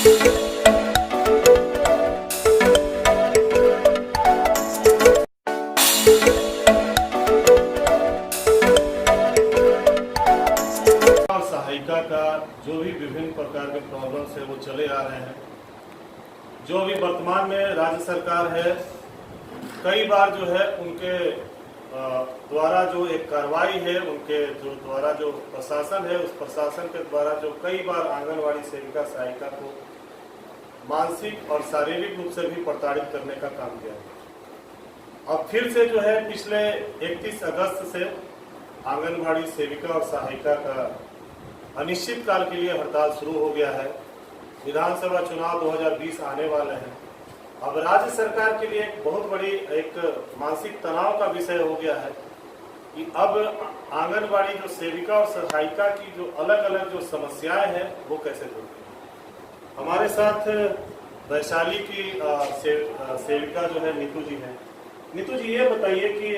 सहायिका का जो भी विभिन्न प्रकार के प्रॉब्लम्स है वो चले आ रहे हैं। जो अभी वर्तमान में राज्य सरकार है, कई बार जो है उनके द्वारा जो एक कार्रवाई है, उनके जो द्वारा जो प्रशासन है, उस प्रशासन के द्वारा जो कई बार आंगनवाड़ी सेविका सहायिका को मानसिक और शारीरिक रूप से भी प्रताड़ित करने का काम किया है। अब फिर से जो है पिछले 31 अगस्त से आंगनवाड़ी सेविका और सहायिका का अनिश्चित काल के लिए हड़ताल शुरू हो गया है। विधानसभा चुनाव 2020 आने वाले हैं। अब राज्य सरकार के लिए एक बहुत बड़ी एक मानसिक तनाव का विषय हो गया है कि अब आंगनवाड़ी जो सेविका और सहायिका की जो अलग अलग जो समस्याएं हैं वो कैसे दूर करें। हमारे साथ वैशाली की सेविका जो है नीतू जी हैं। नीतू जी, ये बताइए कि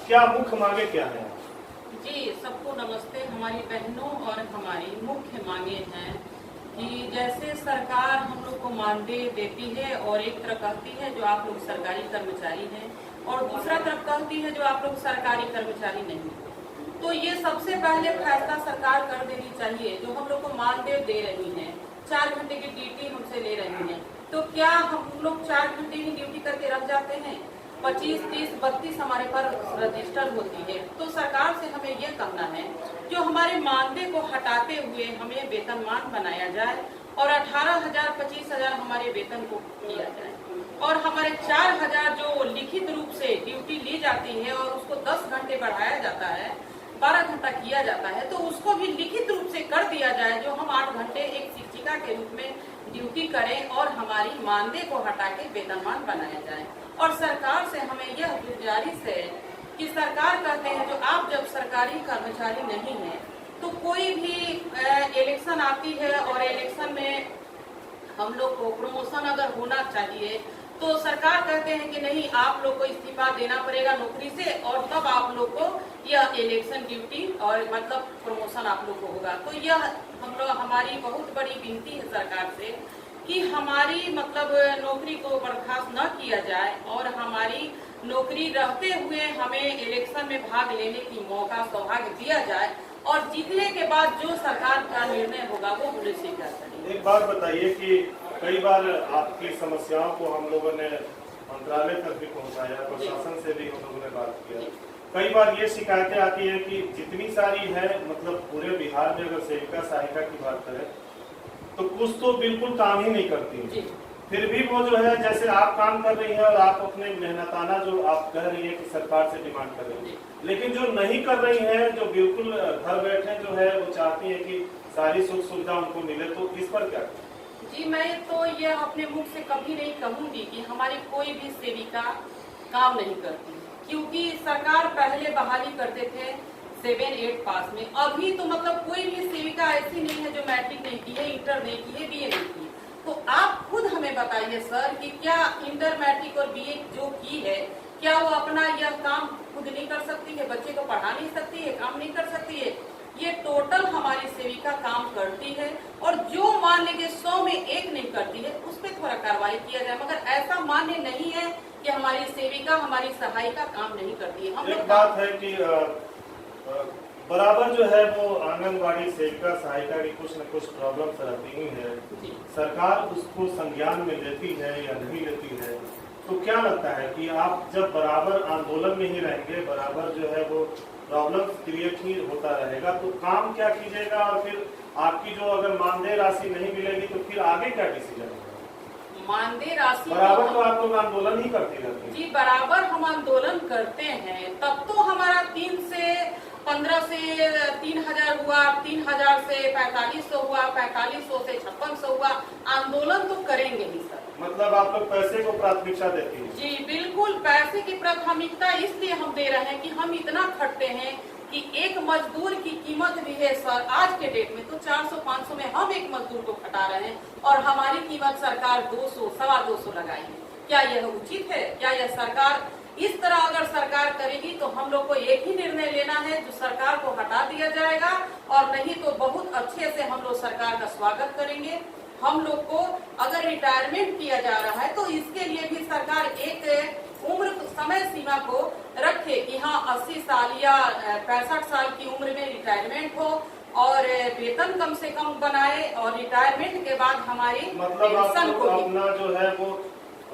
क्या मुख्य मांगे क्या है? जी, सबको नमस्ते। हमारी बहनों और हमारी मुख्य मांगे हैं कि जैसे सरकार हम लोग को मानदेय देती है और एक तरफ कहती है जो आप लोग सरकारी कर्मचारी हैं और दूसरा तरफ कहती है जो आप लोग सरकारी कर्मचारी नहीं, तो ये सबसे पहले फैसला सरकार कर देनी चाहिए। जो हम लोग को मानदेय दे रही है, 4 घंटे की ड्यूटी हमसे ले रही है, तो क्या हम लोग 4 घंटे ही ड्यूटी करके रख जाते हैं? 25, 30, 32 हमारे पर रजिस्टर होती है। तो सरकार से हमें ये कहना है जो हमारे मानदेय को हटाते हुए हमें वेतनमान बनाया जाए और 18,000, 25,000 हमारे वेतन को किया जाए और हमारे 4,000 जो लिखित रूप से ड्यूटी ली जाती है और उसको 10 घंटे बढ़ाया जाता है, 12 घंटा किया जाता है, तो उसको भी लिखित रूप से कर दिया जाए। जो हम 8 घंटे एक शिक्षिका के रूप में ड्यूटी करें और हमारी मानदेय को हटा के वेतनमान बनाया जाए। और सरकार से हमें यह गुजारिश है कि सरकार कहते हैं जो आप जब सरकारी कर्मचारी नहीं है तो कोई भी इलेक्शन आती है और इलेक्शन में हम लोग को प्रमोशन अगर होना चाहिए तो सरकार कहते हैं कि नहीं, आप लोग को इस्तीफा देना पड़ेगा नौकरी से और तब आप लोग को यह इलेक्शन ड्यूटी और मतलब प्रमोशन आप लोग को होगा। तो यह हम लोग हमारी बहुत बड़ी विनती है सरकार से कि हमारी मतलब नौकरी को बर्खास्त न किया जाए और हमारी नौकरी रहते हुए हमें इलेक्शन में भाग लेने की मौका सौभाग्य दिया जाए और जीतने के बाद जो सरकार का निर्णय होगा वो हमने स्वीकार करेंगे। एक बात बताइए कि कई बार आपकी समस्याओं को हम लोगों ने मंत्रालय तक भी पहुंचाया, प्रशासन से भी हम लोगों ने बात किया। कई बार ये शिकायतें आती है कि जितनी सारी है मतलब पूरे बिहार में अगर सेविका सहायिका की बात करें तो कुछ तो बिल्कुल काम ही नहीं करती, फिर भी वो जो है जैसे आप काम कर रही है और आप अपने मेहनताना जो आप कह रही है कि सरकार से डिमांड कर रही है, लेकिन जो नहीं कर रही है, जो बिल्कुल घर बैठे जो है वो चाहती है कि सारी सुख सुविधा उनको मिले, तो इस पर क्या? जी, मैं तो यह अपने मुख से कभी नहीं कहूंगी कि हमारी कोई भी सेविका काम नहीं करती, क्योंकि सरकार पहले बहाली करते थे 7-8 पास में। अभी तो मतलब कोई भी सेविका ऐसी नहीं है जो मैट्रिक नहीं की है, इंटर नहीं की है, बीए नहीं की। तो आप खुद हमें बताइए सर कि क्या इंटर, मैट्रिक और बीए जो की है, क्या वो अपना यह काम खुद नहीं कर सकती है? बच्चे को पढ़ा नहीं सकती है, काम नहीं कर सकती है? ये टोटल हमारी सेविका काम करती है और जो मान लीजिए 100 में 1 नहीं करती है उस पर थोड़ा कार्रवाई किया जाए, मगर ऐसा मान्य नहीं है कि हमारी सेविका, हमारी सहायिका काम नहीं करती है। हम एक बात है कि बराबर जो है वो आंगनवाड़ी सेविका सहायिका की कुछ न कुछ प्रॉब्लम्स रहती ही है, सरकार उसको संज्ञान में लेती है या नहीं लेती है, तो क्या लगता है कि आप जब बराबर आंदोलन में ही रहेंगे, बराबर जो है वो प्रॉब्लम क्रिएट ही होता रहेगा, तो काम क्या कीजिएगा? और फिर आपकी जो अगर मानदेय राशि नहीं मिलेगी तो फिर आगे क्या डिसीजन होगा? मानदेय राशि बराबर तो आप लोग आंदोलन ही करते रहते हैं। जी, बराबर हम आंदोलन करते हैं, तब तो हमारा 3 से 15 से 3,000 हुआ, 3,000 से 4500 हुआ, 4500 से 5600 हुआ। आंदोलन तो करेंगे ही सर। मतलब आप लोग पैसे को प्राथमिकता देती हैं? जी बिल्कुल, पैसे की प्राथमिकता इसलिए हम दे रहे हैं कि हम इतना खटते हैं कि एक मजदूर की कीमत भी है सर, आज के डेट में तो 400-500 में हम एक मजदूर को खटा रहे हैं और हमारी कीमत सरकार 200, 250 लगाई है। क्या यह उचित है? क्या यह सरकार इस तरह अगर सरकार करेगी तो हम लोग को एक ही निर्णय लेना है, जो सरकार को हटा दिया जाएगा, और नहीं तो बहुत अच्छे से हम लोग सरकार का स्वागत करेंगे हम लोग को अगर रिटायरमेंट किया जा रहा है तो इसके लिए भी सरकार एक उम्र समय सीमा को रखे कि हाँ 80 साल या 65 साल की उम्र में रिटायरमेंट हो और वेतन कम से कम बनाए और रिटायरमेंट के बाद हमारी मतलब पेंशन को भी अपना जो है वो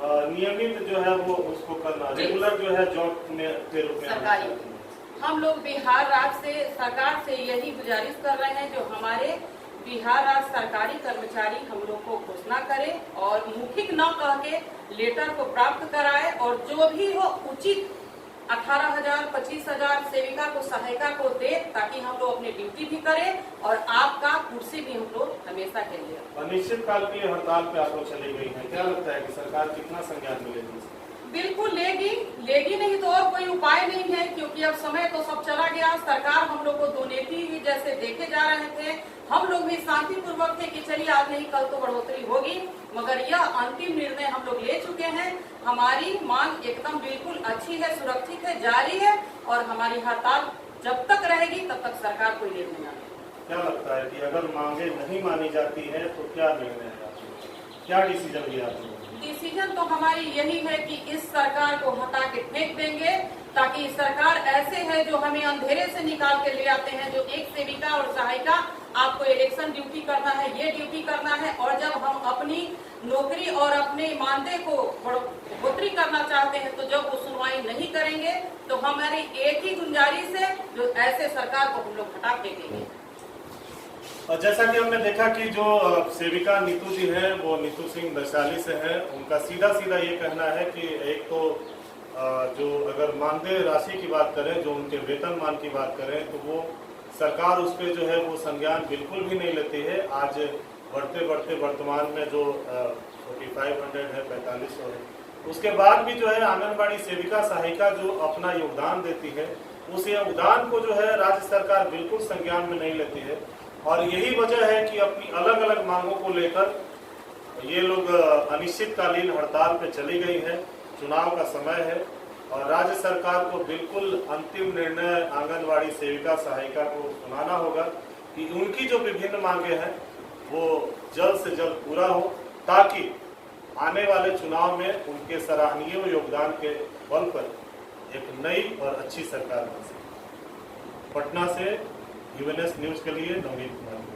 नियमित जो है वो उसको करना, रेगुलर जो है जॉब में के रूप में सरकारी। हम लोग बिहार राज्य से सरकार से यही गुजारिश कर रहे हैं जो हमारे बिहार राज्य सरकारी कर्मचारी हम लोग को घोषणा करे और मौखिक न कह के लेटर को प्राप्त कराए और जो भी हो उचित 18,000 25,000 सेविका को सहायिका को दे ताकि हम लोग अपनी ड्यूटी भी करें और आपका कुर्सी भी हम लोग हमेशा के लिए। अनिश्चित काल की हड़ताल पे आप लोग चली गई हैं, क्या लगता है कि सरकार कितना संज्ञान मिलेगी? बिल्कुल लेगी नहीं तो और कोई उपाय नहीं है क्योंकि अब समय तो सब चला गया। सरकार हम लोग को दुर्नीति जैसे देखे जा रहे थे, हम लोग भी शांति पूर्वक थे कि चलिए आज नहीं कल तो बढ़ोतरी होगी, मगर यह अंतिम निर्णय हम लोग ले चुके हैं। हमारी मांग एकदम बिल्कुल अच्छी है, सुरक्षित है, जारी है और हमारी हड़ताल जब तक रहेगी तब तक सरकार कोई निर्णय न ले। क्या लगता है कि अगर मांगे नहीं मानी जाती है तो क्या निर्णय है, क्या डिसीजन लिया आपने? डिसीजन तो हमारी यही है कि इस सरकार को हटा के फेंक देंगे ताकि सरकार ऐसे है जो हमें अंधेरे से निकाल के ले आते हैं, जो एक सेविका और सहायिका आपको इलेक्शन ड्यूटी करना है, ये ड्यूटी करना है और जब हम अपनी नौकरी और अपने मानदेय को बढ़ोतरी करना चाहते हैं तो जब वो सुनवाई नहीं करेंगे तो हमारी एक ही गुजारिश है जो ऐसे सरकार को हम लोग हटा फेंकेंगे। और जैसा कि हमने देखा कि जो सेविका नीतू जी है वो नीतू सिंह वैशाली से है, उनका सीधा ये कहना है कि एक तो जो अगर मानदेय राशि की बात करें, जो उनके वेतनमान की बात करें तो वो सरकार उस पर जो है वो संज्ञान बिल्कुल भी नहीं लेती है। आज बढ़ते वर्तमान में जो 4500 है, 4500 है, उसके बाद भी जो है आंगनबाड़ी सेविका सहायिका जो अपना योगदान देती है उस योगदान को जो है राज्य सरकार बिल्कुल संज्ञान में नहीं लेती है और यही वजह है कि अपनी अलग अलग मांगों को लेकर ये लोग अनिश्चितकालीन हड़ताल पे चली गई है। चुनाव का समय है और राज्य सरकार को बिल्कुल अंतिम निर्णय आंगनवाड़ी सेविका सहायिका को सुनाना होगा कि उनकी जो विभिन्न मांगे हैं वो जल्द से जल्द पूरा हो ताकि आने वाले चुनाव में उनके सराहनीय योगदान के बल पर एक नई और अच्छी सरकार बन सके। पटना से यूएनएस न्यूज के लिए नवनीत कुमार।